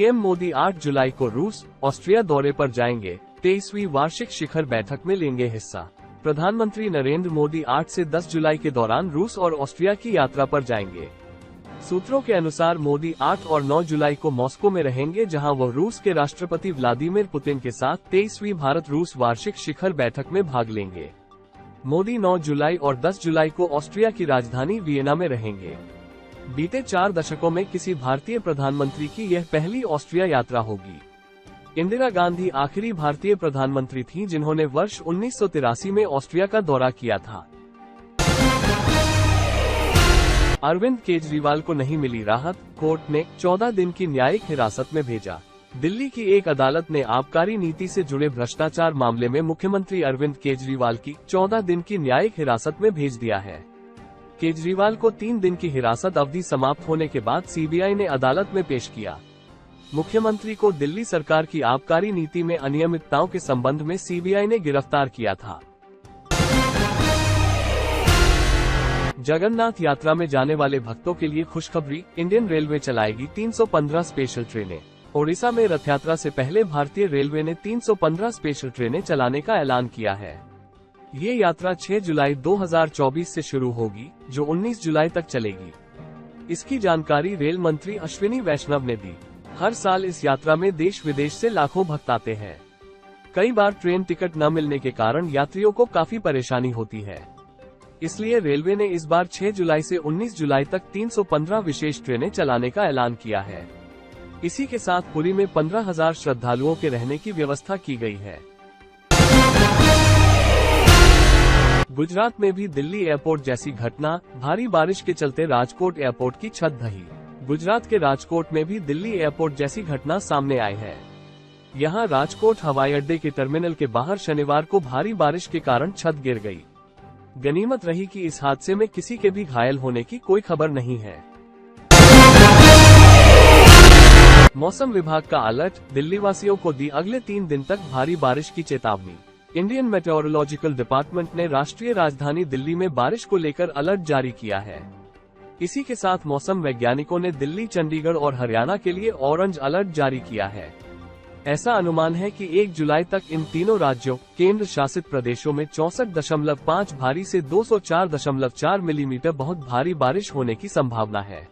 PM Modi 8 जुलाई को रूस, Austria दौरे पर जाएंगे। 23वीं वार्षिक शिखर बैठक में लेंगे हिस्सा। प्रधानमंत्री नरेंद्र मोदी 8 से 10 जुलाई के दौरान रूस और ऑस्ट्रिया की यात्रा पर जाएंगे। सूत्रों के अनुसार मोदी 8 और 9 जुलाई को मॉस्को में रहेंगे, जहां वह रूस के राष्ट्रपति व्लादिमीर पुतिन के साथ 23वीं भारत रूस वार्षिक शिखर बैठक में भाग लेंगे। मोदी 9 जुलाई और 10 जुलाई को ऑस्ट्रिया की राजधानी वियना में रहेंगे। बीते 4 दशकों में किसी भारतीय प्रधानमंत्री की यह पहली ऑस्ट्रिया यात्रा होगी। इंदिरा गांधी आखिरी भारतीय प्रधानमंत्री थीं, जिन्होंने वर्ष 1983 में ऑस्ट्रिया का दौरा किया था। अरविंद केजरीवाल को नहीं मिली राहत, कोर्ट ने 14 दिन की न्यायिक हिरासत में भेजा। दिल्ली की एक अदालत ने आबकारी नीति से जुड़े भ्रष्टाचार मामले में मुख्यमंत्री अरविंद केजरीवाल की 14 दिन की न्यायिक हिरासत में भेज दिया है। केजरीवाल को 3 दिन की हिरासत अवधि समाप्त होने के बाद सीबीआई ने अदालत में पेश किया। मुख्यमंत्री को दिल्ली सरकार की आबकारी नीति में अनियमितताओं के संबंध में सीबीआई ने गिरफ्तार किया था। जगन्नाथ यात्रा में जाने वाले भक्तों के लिए खुशखबरी, इंडियन रेलवे चलाएगी 315 स्पेशल ट्रेनें। ओडिशा में रथ यात्रा से पहले भारतीय रेलवे ने 315 स्पेशल ट्रेनें चलाने का ऐलान किया है। ये यात्रा 6 जुलाई 2024 से शुरू होगी, जो 19 जुलाई तक चलेगी। इसकी जानकारी रेल मंत्री अश्विनी वैष्णव ने दी। हर साल इस यात्रा में देश विदेश से लाखों भक्त आते हैं। कई बार ट्रेन टिकट न मिलने के कारण यात्रियों को काफी परेशानी होती है। इसलिए रेलवे ने इस बार 6 जुलाई से 19 जुलाई तक 315 विशेष ट्रेनें चलाने का ऐलान किया है। इसी के साथ पुरी में 15,000 श्रद्धालुओं के रहने की व्यवस्था की गई है। गुजरात में भी दिल्ली एयरपोर्ट जैसी घटना, भारी बारिश के चलते राजकोट एयरपोर्ट की छत ढही। गुजरात के राजकोट में भी दिल्ली एयरपोर्ट जैसी घटना सामने आई है। यहां राजकोट हवाई अड्डे के टर्मिनल के बाहर शनिवार को भारी बारिश के कारण छत गिर गई। गनीमत रही कि इस हादसे में किसी के भी घायल होने की कोई खबर नहीं है। मौसम विभाग का अलर्ट, दिल्ली वासियों को दी अगले 3 दिन तक भारी बारिश की चेतावनी। इंडियन मेट्रोलॉजिकल डिपार्टमेंट ने राष्ट्रीय राजधानी दिल्ली में बारिश को लेकर अलर्ट जारी किया है। इसी के साथ मौसम वैज्ञानिकों ने दिल्ली, चंडीगढ़ और हरियाणा के लिए ऑरेंज अलर्ट जारी किया है। ऐसा अनुमान है कि 1 जुलाई तक इन तीनों राज्यों, केंद्र शासित प्रदेशों में 64.5 भारी से 204.4 मिलीमीटर बहुत भारी बारिश होने की संभावना है।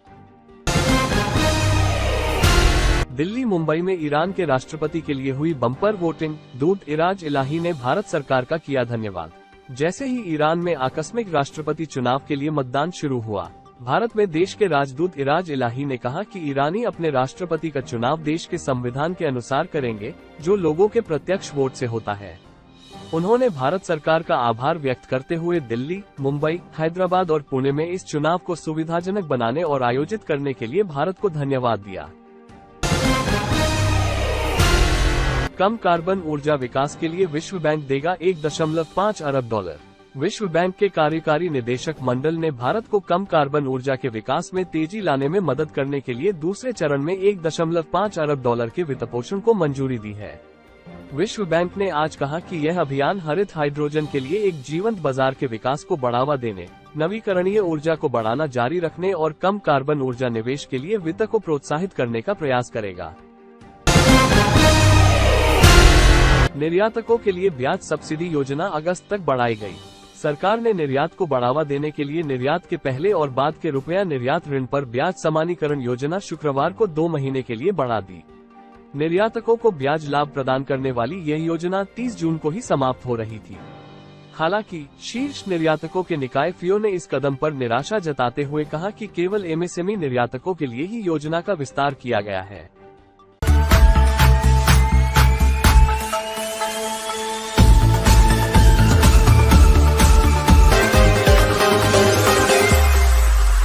दिल्ली, मुंबई में ईरान के राष्ट्रपति के लिए हुई बम्पर वोटिंग, दूत इराज इलाही ने भारत सरकार का किया धन्यवाद। जैसे ही ईरान में आकस्मिक राष्ट्रपति चुनाव के लिए मतदान शुरू हुआ, भारत में देश के राजदूत इराज इलाही ने कहा कि ईरानी अपने राष्ट्रपति का चुनाव देश के संविधान के अनुसार करेंगे, जो लोगों के प्रत्यक्ष वोट से होता है। उन्होंने भारत सरकार का आभार व्यक्त करते हुए दिल्ली, मुंबई, हैदराबाद और पुणे में इस चुनाव को सुविधाजनक बनाने और आयोजित करने के लिए भारत को धन्यवाद दिया। कम कार्बन ऊर्जा विकास के लिए विश्व बैंक देगा $1.5 अरब। विश्व बैंक के कार्यकारी निदेशक मंडल ने भारत को कम कार्बन ऊर्जा के विकास में तेजी लाने में मदद करने के लिए दूसरे चरण में $1.5 अरब के वित्तपोषण को मंजूरी दी है। विश्व बैंक ने आज कहा कि यह अभियान हरित हाइड्रोजन के लिए एक जीवंत बाजार के विकास को बढ़ावा देने, नवीकरणीय ऊर्जा को बढ़ाना जारी रखने और कम कार्बन ऊर्जा निवेश के लिए वित्त को प्रोत्साहित करने का प्रयास करेगा। निर्यातकों के लिए ब्याज सब्सिडी योजना अगस्त तक बढ़ाई गई। सरकार ने निर्यात को बढ़ावा देने के लिए निर्यात के पहले और बाद के रुपया निर्यात ऋण पर ब्याज समानीकरण योजना शुक्रवार को 2 महीने के लिए बढ़ा दी। निर्यातकों को ब्याज लाभ प्रदान करने वाली यह योजना 30 जून को ही समाप्त हो रही थी। हालांकि शीर्ष निर्यातकों के निकाय फियो ने इस कदम पर निराशा जताते हुए कहा कि केवल एमएसएमई निर्यातकों के लिए ही योजना का विस्तार किया गया है।